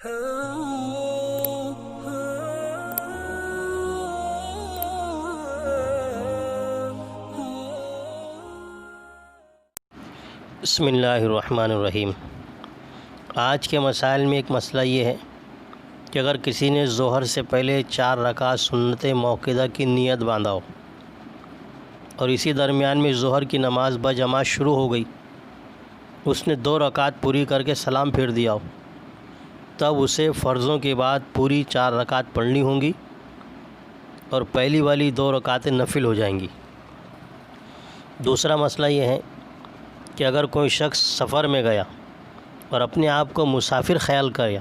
بسم اللہ الرحمن الرحیم۔ آج کے مسائل میں ایک مسئلہ یہ ہے کہ اگر کسی نے ظہر سے پہلے 4 رکعت سنت موقدہ کی نیت باندھا ہو اور اسی درمیان میں ظہر کی نماز بجماعت شروع ہو گئی، اس نے 2 رکعت پوری کر کے سلام پھیر دیا ہو، تب اسے فرضوں کے بعد پوری 4 رکعت پڑھنی ہوں گی اور پہلی والی 2 رکعتیں نفل ہو جائیں گی۔ دوسرا مسئلہ یہ ہے کہ اگر کوئی شخص سفر میں گیا اور اپنے آپ کو مسافر خیال کیا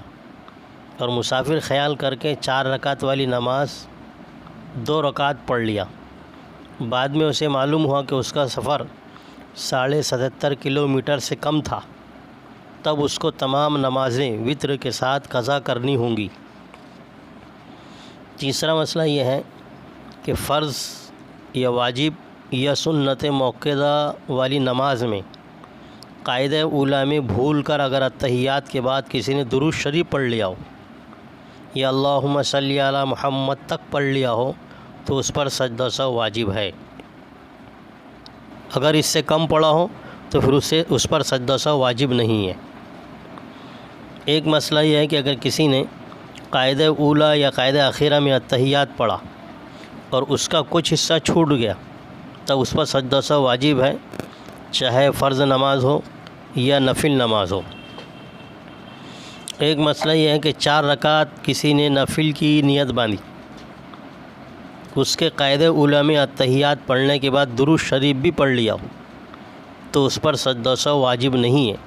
اور مسافر خیال کر کے 4 رکعت والی نماز 2 رکعت پڑھ لیا، بعد میں اسے معلوم ہوا کہ اس کا سفر 77.5 کلومیٹر سے کم تھا، تب اس کو تمام نمازیں وتر کے ساتھ قضا کرنی ہوں گی۔ تیسرا مسئلہ یہ ہے کہ فرض یا واجب یا سنت موقدہ والی نماز میں قاعدہ اولیٰ میں بھول کر اگر اتحیات کے بعد کسی نے درود شریف پڑھ لیا ہو یا اللہم صلی علی محمد تک پڑھ لیا ہو تو اس پر سجدہ سہو واجب ہے۔ اگر اس سے کم پڑھا ہو تو پھر اس پر سجدہ سہو واجب نہیں ہے۔ ایک مسئلہ یہ ہے کہ اگر کسی نے قاعدہ اولیٰ یا قاعدہ اخیرہ میں اتحیات پڑھا اور اس کا کچھ حصہ چھوٹ گیا تب اس پر سجدہ سہو واجب ہے، چاہے فرض نماز ہو یا نفل نماز ہو۔ ایک مسئلہ یہ ہے کہ 4 رکعت کسی نے نفل کی نیت باندھی، اس کے قاعدہ اولیٰ میں اتحیات پڑھنے کے بعد درود شریف بھی پڑھ لیا ہو تو اس پر سجدہ سہو واجب نہیں ہے،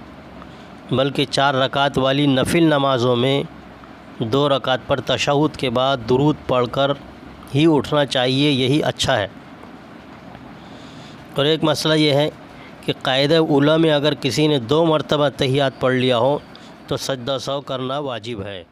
بلکہ 4 رکعت والی نفل نمازوں میں 2 رکعت پر تشہد کے بعد درود پڑھ کر ہی اٹھنا چاہیے، یہی اچھا ہے۔ اور ایک مسئلہ یہ ہے کہ قاعدہ اولیٰ میں اگر کسی نے 2 مرتبہ تحیات پڑھ لیا ہو تو سجدہ سہو کرنا واجب ہے۔